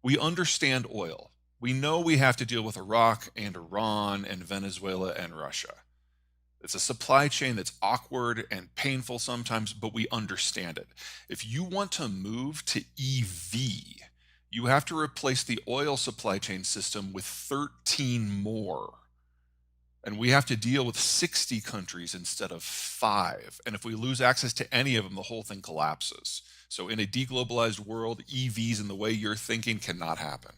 We understand oil. We know we have to deal with Iraq and Iran and Venezuela and Russia. It's a supply chain that's awkward and painful sometimes, but we understand it. If you want to move to EV, you have to replace the oil supply chain system with 13 more. And we have to deal with 60 countries instead of 5. And if we lose access to any of them, the whole thing collapses. So in a deglobalized world, EVs in the way you're thinking cannot happen.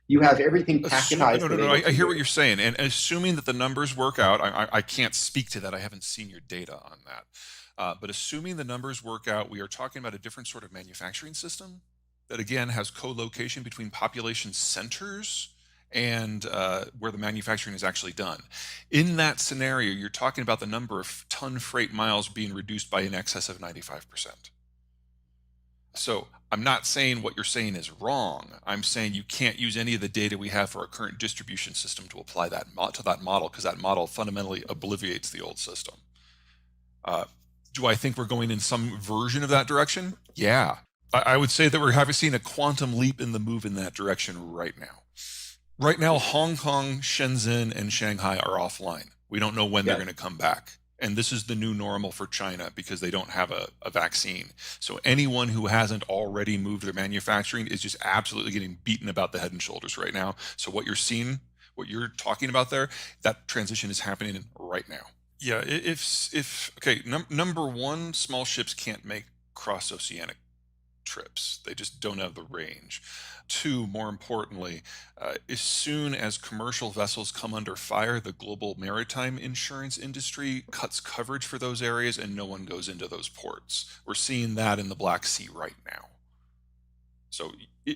You have everything No, packetized no, and no. able I to hear what move. you're saying, and assuming that the numbers work out, I can't speak to that. I haven't seen your data on that. But assuming the numbers work out, we are talking about a different sort of manufacturing system that again has co-location between population centers and where the manufacturing is actually done. In that scenario, you're talking about the number of ton freight miles being reduced by in excess of 95%. So I'm not saying what you're saying is wrong. I'm saying you can't use any of the data we have for our current distribution system to apply that to that model, because that model fundamentally obliviates the old system. Do I think we're going in some version of that direction? Yeah. I would say that we're seen a quantum leap in the move in that direction right now. Right now, Hong Kong, Shenzhen, and Shanghai are offline. We don't know when they're Yeah. going to come back. And this is the new normal for China because they don't have a vaccine. So anyone who hasn't already moved their manufacturing is just absolutely getting beaten about the head and shoulders right now. So what you're seeing, what you're talking about there, that transition is happening right now. Yeah, if okay, number one, small ships can't make cross-oceanic trips. They just don't have the range. Two, more importantly, as soon as commercial vessels come under fire, the global maritime insurance industry cuts coverage for those areas and no one goes into those ports. We're seeing that in the Black Sea right now. So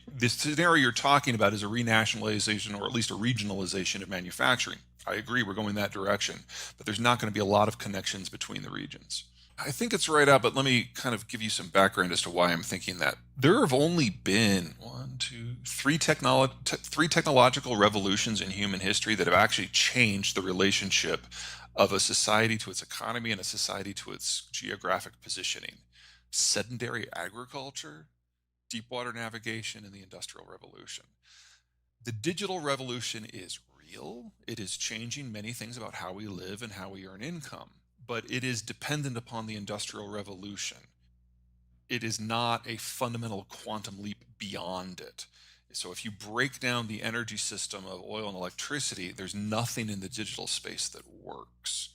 this scenario you're talking about is a renationalization or at least a regionalization of manufacturing. I agree, we're going that direction, but there's not going to be a lot of connections between the regions. I think it's right out, but let me kind of give you some background as to why I'm thinking that. There have only been three technological revolutions in human history that have actually changed the relationship of a society to its economy and a society to its geographic positioning. Sedentary agriculture, deepwater navigation, and the Industrial Revolution. The digital revolution is real. It is changing many things about how we live and how we earn income, but it is dependent upon the Industrial Revolution. It is not a fundamental quantum leap beyond it. So if you break down the energy system of oil and electricity, there's nothing in the digital space that works.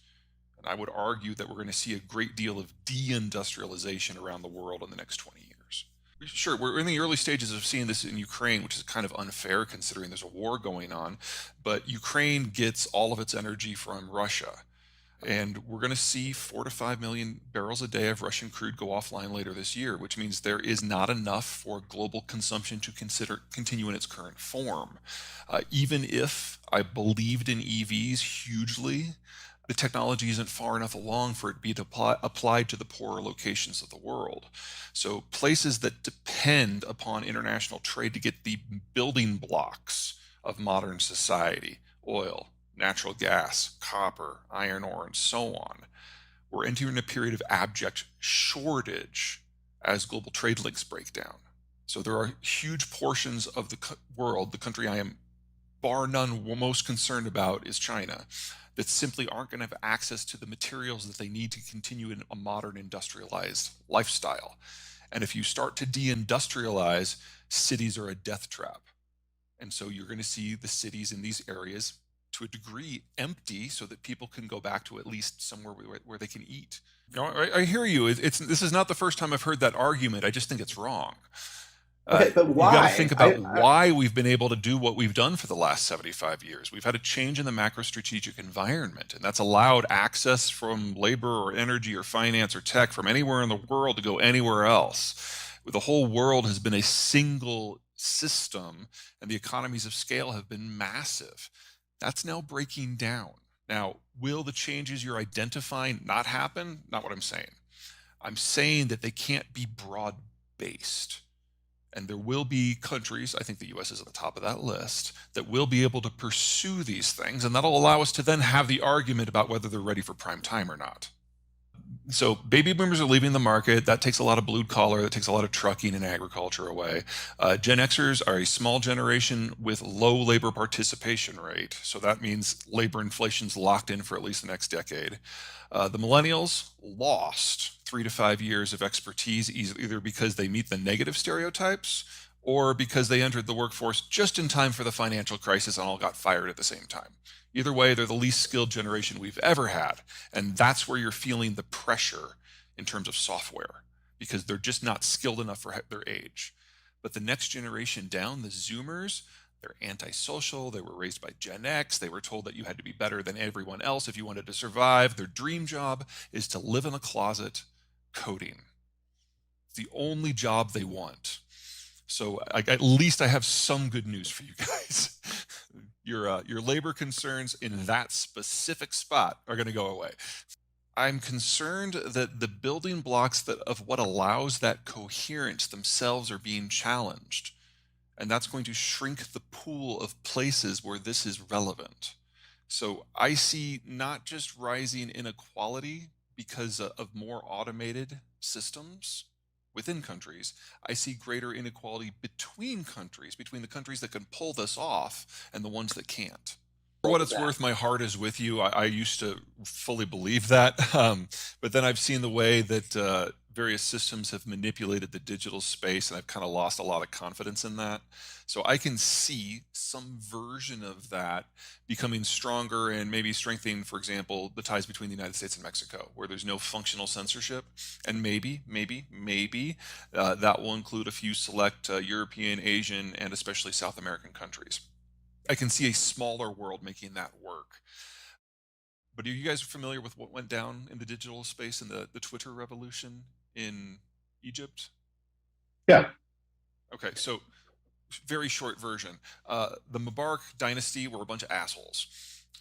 And I would argue that we're going to see a great deal of deindustrialization around the world in the next 20 years. Sure, we're in the early stages of seeing this in Ukraine, which is kind of unfair considering there's a war going on, but Ukraine gets all of its energy from Russia. And we're going to see 4 to 5 million barrels a day of Russian crude go offline later this year, which means there is not enough for global consumption to continue in its current form. Even if I believed in EVs hugely, the technology isn't far enough along for it to be applied to the poorer locations of the world. So places that depend upon international trade to get the building blocks of modern society, oil, natural gas, copper, iron ore, and so on, we're entering a period of abject shortage as global trade links break down. So there are huge portions of the world, the country I am bar none most concerned about is China, that simply aren't going to have access to the materials that they need to continue in a modern industrialized lifestyle. And if you start to deindustrialize, cities are a death trap. And so you're going to see the cities in these areas to a degree empty so that people can go back to at least somewhere where they can eat. No, I hear you. This is not the first time I've heard that argument. I just think it's wrong. Okay, but You got to why? think about why we've been able to do what we've done for the last 75 years. We've had a change in the macro strategic environment, and that's allowed access from labor or energy or finance or tech from anywhere in the world to go anywhere else. The whole world has been a single system, and the economies of scale have been massive. That's now breaking down. Now, will the changes you're identifying not happen? Not what I'm saying. I'm saying that they can't be broad-based. And there will be countries, I think the US is at the top of that list, that will be able to pursue these things, and that'll allow us to then have the argument about whether they're ready for prime time or not. So baby boomers are leaving the market. That takes a lot of blue collar. That takes a lot of trucking and agriculture away. Gen Xers are a small generation with low labor participation rate. So that means labor inflation's locked in for at least the next decade. The millennials lost 3 to 5 years of expertise, either because they meet the negative stereotypes or because they entered the workforce just in time for the financial crisis and all got fired at the same time. Either way, they're the least skilled generation we've ever had. And that's where you're feeling the pressure in terms of software, because they're just not skilled enough for their age. But the next generation down, the Zoomers, they're antisocial. They were raised by Gen X. They were told that you had to be better than everyone else if you wanted to survive. Their dream job is to live in a closet coding. It's the only job they want. So at least I have some good news for you guys. Your labor concerns in that specific spot are going to go away. I'm concerned that the building blocks of what allows that coherence themselves are being challenged. And that's going to shrink the pool of places where this is relevant. So I see not just rising inequality because of more automated systems within countries, I see greater inequality between countries, between the countries that can pull this off and the ones that can't. For what it's worth, my heart is with you. I used to fully believe that, but then I've seen the way that various systems have manipulated the digital space, and I've kind of lost a lot of confidence in that. So I can see some version of that becoming stronger and maybe strengthening, for example, the ties between the United States and Mexico, where there's no functional censorship. And maybe that will include a few select European, Asian, and especially South American countries. I can see a smaller world making that work. But are you guys familiar with what went down in the digital space in the Twitter revolution in Egypt? Yeah. Okay, so very short version. The Mubarak dynasty were a bunch of assholes.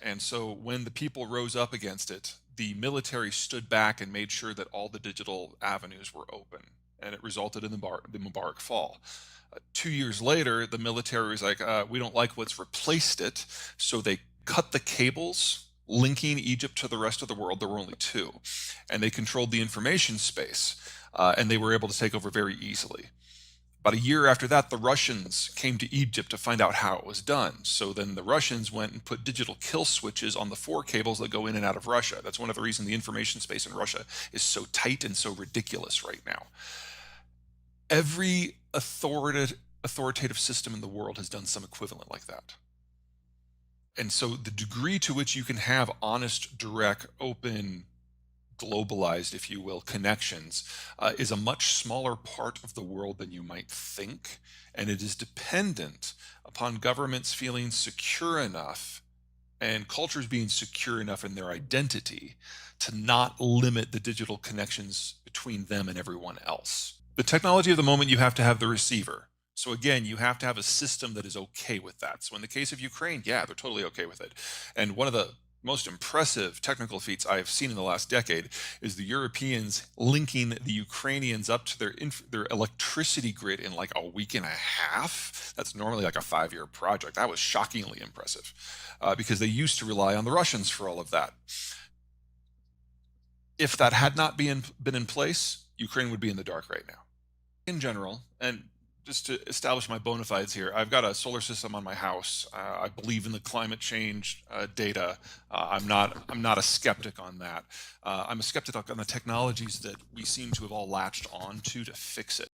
And so when the people rose up against it, the military stood back and made sure that all the digital avenues were open. And it resulted in the Mubarak fall. 2 years later, the military was like, we don't like what's replaced it. So they cut the cables linking Egypt to the rest of the world. There were only two. And they controlled the information space. And they were able to take over very easily. About a year after that, the Russians came to Egypt to find out how it was done. So then the Russians went and put digital kill switches on the 4 cables that go in and out of Russia. That's one of the reasons the information space in Russia is so tight and so ridiculous right now. Every authoritative system in the world has done some equivalent like that. And so the degree to which you can have honest, direct, open, globalized, if you will, connections is a much smaller part of the world than you might think. And it is dependent upon governments feeling secure enough and cultures being secure enough in their identity to not limit the digital connections between them and everyone else. The technology of the moment, you have to have the receiver. So again, you have to have a system that is okay with that. So in the case of Ukraine, yeah, they're totally okay with it. And one of the most impressive technical feats I've seen in the last decade is the Europeans linking the Ukrainians up to their electricity grid in like a week and a half. That's normally like a 5-year project. That was shockingly impressive because they used to rely on the Russians for all of that. If that had not been in place, Ukraine would be in the dark right now. In general, and just to establish my bona fides here, I've got a solar system on my house. I believe in the climate change data. I'm not a skeptic on that. I'm a skeptic on the technologies that we seem to have all latched on to fix it.